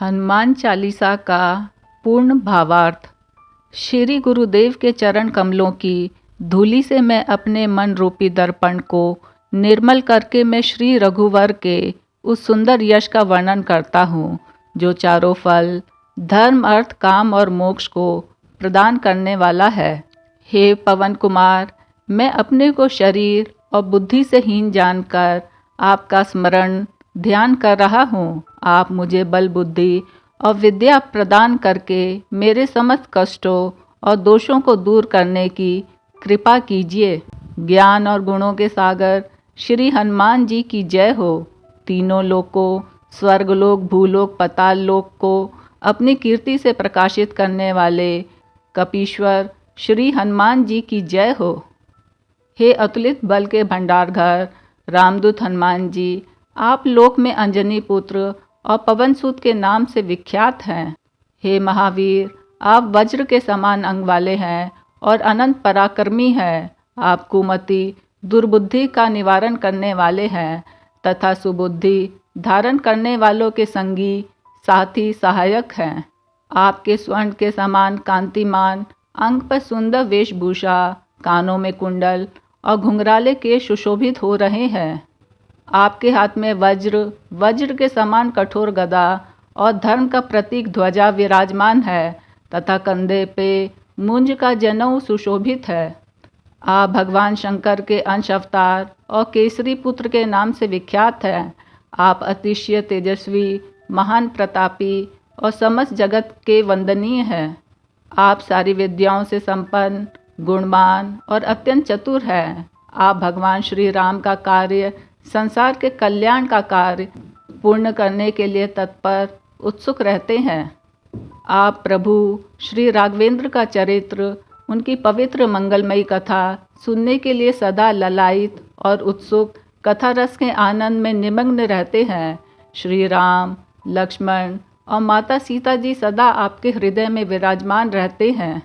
हनुमान चालीसा का पूर्ण भावार्थ। श्री गुरुदेव के चरण कमलों की धूलि से मैं अपने मन रूपी दर्पण को निर्मल करके मैं श्री रघुवर के उस सुंदर यश का वर्णन करता हूँ जो चारों फल धर्म, अर्थ, काम और मोक्ष को प्रदान करने वाला है। हे पवन कुमार, मैं अपने को शरीर और बुद्धि से हीन जानकर आपका स्मरण ध्यान कर रहा हूँ। आप मुझे बल, बुद्धि और विद्या प्रदान करके मेरे समस्त कष्टों और दोषों को दूर करने की कृपा कीजिए। ज्ञान और गुणों के सागर श्री हनुमान जी की जय हो। तीनों लोकों, स्वर्गलोक, भूलोक, पाताल लोक को अपनी कीर्ति से प्रकाशित करने वाले कपीश्वर श्री हनुमान जी की जय हो। हे अतुलित बल के भंडार घर रामदूत हनुमान जी, आप लोक में अंजनी पुत्र और पवनसुत के नाम से विख्यात हैं। हे महावीर, आप वज्र के समान अंग वाले हैं और अनंत पराक्रमी हैं। आप कुमति, दुर्बुद्धि का निवारण करने वाले हैं तथा सुबुद्धि धारण करने वालों के संगी, साथी, सहायक हैं। आपके स्वर्ण के समान कांतिमान अंग पर सुंदर वेशभूषा, कानों में कुंडल और घुंघराले केश सुशोभित हो रहे हैं। आपके हाथ में वज्र के समान कठोर गदा और धर्म का प्रतीक ध्वजा विराजमान है तथा कंधे पे मुंज का जनेऊ सुशोभित है। आप भगवान शंकर के अंश अवतार और केसरी पुत्र के नाम से विख्यात हैं। आप अतिशय तेजस्वी, महान प्रतापी और समस्त जगत के वंदनीय हैं। आप सारी विद्याओं से संपन्न, गुणवान और अत्यंत चतुर हैं। आप भगवान श्री राम का कार्य, संसार के कल्याण का कार्य पूर्ण करने के लिए तत्पर उत्सुक रहते हैं। आप प्रभु श्री राघवेंद्र का चरित्र, उनकी पवित्र मंगलमयी कथा सुनने के लिए सदा ललायित और उत्सुक कथा रस के आनंद में निमग्न रहते हैं। श्री राम, लक्ष्मण और माता सीता जी सदा आपके हृदय में विराजमान रहते हैं।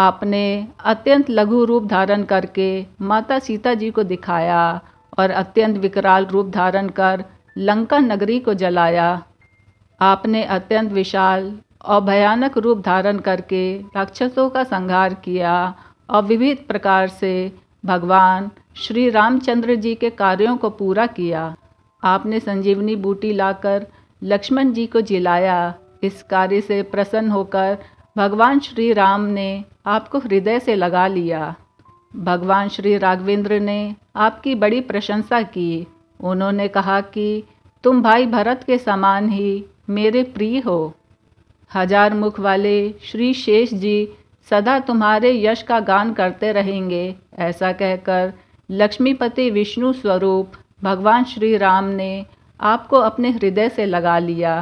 आपने अत्यंत लघु रूप धारण करके माता सीता जी को दिखाया और अत्यंत विकराल रूप धारण कर लंका नगरी को जलाया। आपने अत्यंत विशाल और भयानक रूप धारण करके राक्षसों का संहार किया और विविध प्रकार से भगवान श्री रामचंद्र जी के कार्यों को पूरा किया। आपने संजीवनी बूटी लाकर लक्ष्मण जी को जिलाया। इस कार्य से प्रसन्न होकर भगवान श्री राम ने आपको हृदय से लगा लिया। भगवान श्री राघवेंद्र ने आपकी बड़ी प्रशंसा की। उन्होंने कहा कि तुम भाई भरत के समान ही मेरे प्रिय हो। हजार मुख वाले श्री शेष जी सदा तुम्हारे यश का गान करते रहेंगे। ऐसा कहकर लक्ष्मीपति विष्णु स्वरूप भगवान श्री राम ने आपको अपने हृदय से लगा लिया।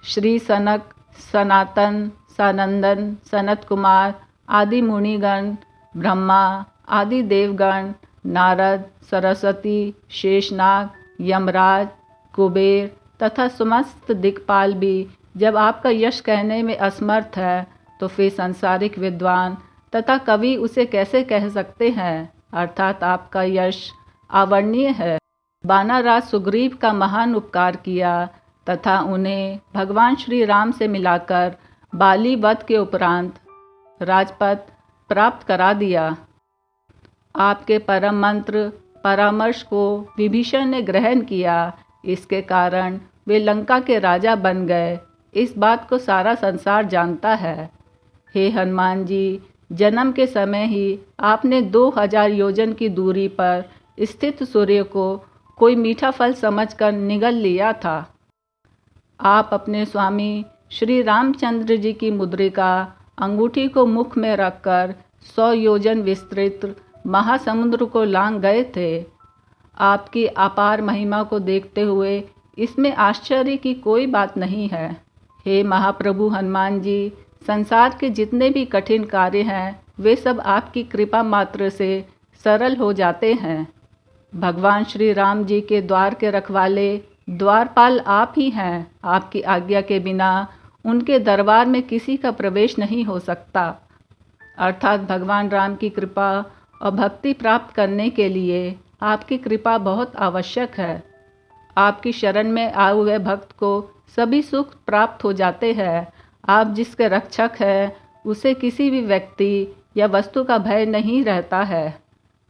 श्री सनक, सनातन, सनंदन, सनत कुमार आदि मुनिगण, ब्रह्मा आदि देवगण, नारद, सरस्वती, शेषनाग, यमराज, कुबेर तथा समस्त दिक्पाल भी जब आपका यश कहने में असमर्थ है तो फिर सांसारिक विद्वान तथा कवि उसे कैसे कह सकते हैं। अर्थात आपका यश अवर्णनीय है। बानाराज सुग्रीव का महान उपकार किया तथा उन्हें भगवान श्री राम से मिलाकर बाली वध के उपरांत राजपद प्राप्त करा दिया। आपके परम मंत्र परामर्श को विभीषण ने ग्रहण किया। इसके कारण वे लंका के राजा बन गए। इस बात को सारा संसार जानता है। हे हनुमान जी, जन्म के समय ही आपने 2000 योजन की दूरी पर स्थित सूर्य को कोई मीठा फल समझकर निगल लिया था। आप अपने स्वामी श्री रामचंद्र जी की मुद्रिका अंगूठी को मुख में रखकर 100 योजन विस्तृत महासमुद्र को लांघ गए थे। आपकी अपार महिमा को देखते हुए इसमें आश्चर्य की कोई बात नहीं है। हे महाप्रभु हनुमान जी, संसार के जितने भी कठिन कार्य हैं वे सब आपकी कृपा मात्र से सरल हो जाते हैं। भगवान श्री राम जी के द्वार के रखवाले द्वारपाल आप ही हैं। आपकी आज्ञा के बिना उनके दरबार में किसी का प्रवेश नहीं हो सकता। अर्थात भगवान राम की कृपा और भक्ति प्राप्त करने के लिए आपकी कृपा बहुत आवश्यक है। आपकी शरण में आए हुए भक्त को सभी सुख प्राप्त हो जाते हैं। आप जिसके रक्षक हैं उसे किसी भी व्यक्ति या वस्तु का भय नहीं रहता है।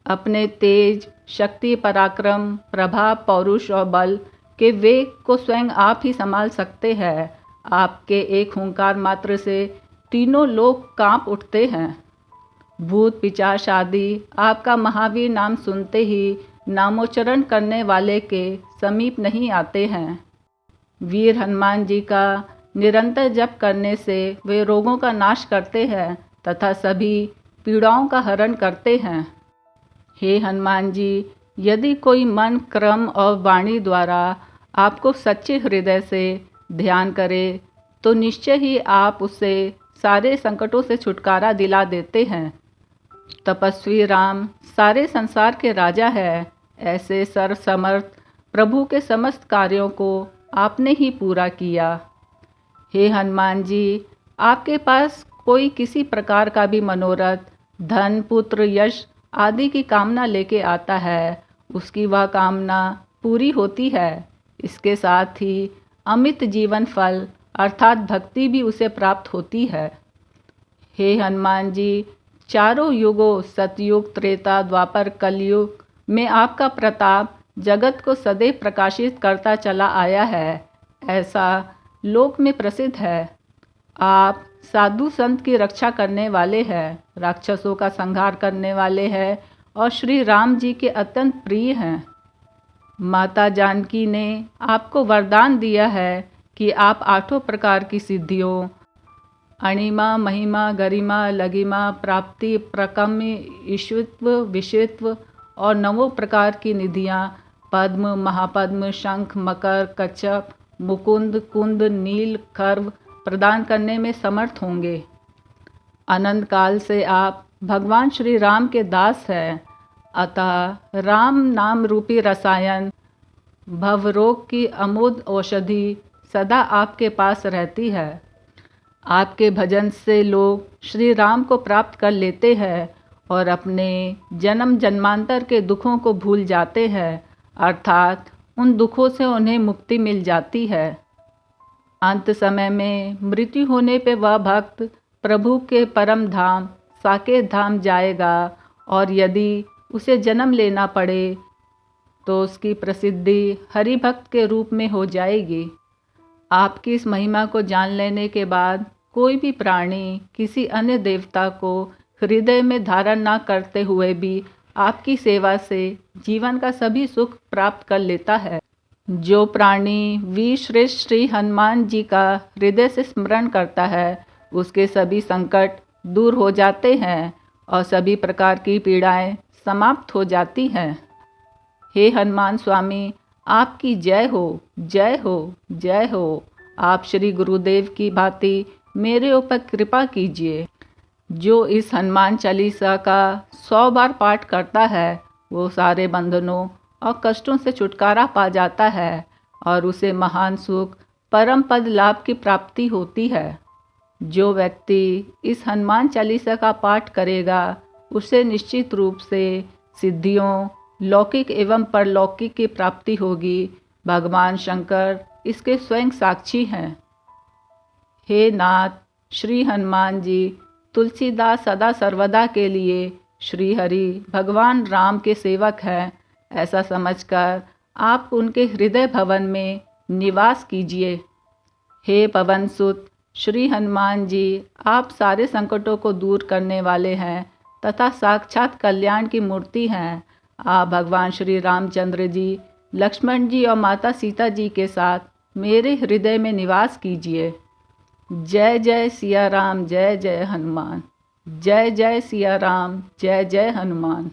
अपने तेज, शक्ति, पराक्रम, प्रभाव, पौरुष और बल के वेग को स्वयं आप ही संभाल सकते हैं। आपके एक हुंकार मात्र से तीनों लोग कांप उठते हैं। भूत पिशाच आदि आपका महावीर नाम सुनते ही नामोच्चारण करने वाले के समीप नहीं आते हैं। वीर हनुमान जी का निरंतर जप करने से वे रोगों का नाश करते हैं तथा सभी पीड़ाओं का हरण करते हैं। हे हनुमान जी, यदि कोई मन, क्रम और वाणी द्वारा आपको सच्चे हृदय से ध्यान करे तो निश्चय ही आप उसे सारे संकटों से छुटकारा दिला देते हैं। तपस्वी राम सारे संसार के राजा है। ऐसे सर्वसमर्थ प्रभु के समस्त कार्यों को आपने ही पूरा किया। हे हनुमान जी, आपके पास कोई किसी प्रकार का भी मनोरथ, धन, पुत्र, यश आदि की कामना लेके आता है, उसकी वह कामना पूरी होती है। इसके साथ ही अमित जीवन फल अर्थात भक्ति भी उसे प्राप्त होती है। हे हनुमान जी, चारों युगों सतयुग, त्रेता, द्वापर, कलयुग में आपका प्रताप जगत को सदैव प्रकाशित करता चला आया है, ऐसा लोक में प्रसिद्ध है। आप साधु संत की रक्षा करने वाले हैं, राक्षसों का संहार करने वाले हैं और श्री राम जी के अत्यंत प्रिय हैं। माता जानकी ने आपको वरदान दिया है कि आप 8 प्रकार की सिद्धियों अणिमा, महिमा, गरिमा, लघिमा, प्राप्ति, प्रकम्य, ईश्वरत्व, विषयत्व और 9 प्रकार की निधियाँ पद्म, महापद्म, शंख, मकर, कच्छप, मुकुंद, कुंद, नील, खर्व प्रदान करने में समर्थ होंगे। अनंत काल से आप भगवान श्री राम के दास हैं, अतः राम नाम रूपी रसायन भवरोग की अमोघ औषधि सदा आपके पास रहती है। आपके भजन से लोग श्री राम को प्राप्त कर लेते हैं और अपने जन्म जन्मांतर के दुखों को भूल जाते हैं, अर्थात उन दुखों से उन्हें मुक्ति मिल जाती है। अंत समय में मृत्यु होने पे वह भक्त प्रभु के परम धाम साकेत धाम जाएगा और यदि उसे जन्म लेना पड़े तो उसकी प्रसिद्धि हरि भक्त के रूप में हो जाएगी। आपकी इस महिमा को जान लेने के बाद कोई भी प्राणी किसी अन्य देवता को हृदय में धारण न करते हुए भी आपकी सेवा से जीवन का सभी सुख प्राप्त कर लेता है। जो प्राणी वीर श्रेष्ठ श्री हनुमान जी का हृदय से स्मरण करता है उसके सभी संकट दूर हो जाते हैं और सभी प्रकार की पीड़ाएं समाप्त हो जाती हैं। हे हनुमान स्वामी, आपकी जय हो, जय हो, जय हो। आप श्री गुरुदेव की भांति मेरे ऊपर कृपा कीजिए। जो इस हनुमान चालीसा का 100 बार पाठ करता है वो सारे बंधनों और कष्टों से छुटकारा पा जाता है और उसे महान सुख, परम पद लाभ की प्राप्ति होती है। जो व्यक्ति इस हनुमान चालीसा का पाठ करेगा उसे निश्चित रूप से सिद्धियों, लौकिक एवं परलौकिक की प्राप्ति होगी। भगवान शंकर इसके स्वयं साक्षी हैं। हे नाथ श्री हनुमान जी, तुलसीदास सदा सर्वदा के लिए श्री हरि भगवान राम के सेवक हैं, ऐसा समझकर आप उनके हृदय भवन में निवास कीजिए। हे पवन सुत श्री हनुमान जी, आप सारे संकटों को दूर करने वाले हैं तथा साक्षात कल्याण की मूर्ति हैं। आप भगवान श्री रामचंद्र जी, लक्ष्मण जी और माता सीता जी के साथ मेरे हृदय में निवास कीजिए। जय जय सिया राम, जय जय हनुमान। जय जय सिया राम, जय जय हनुमान।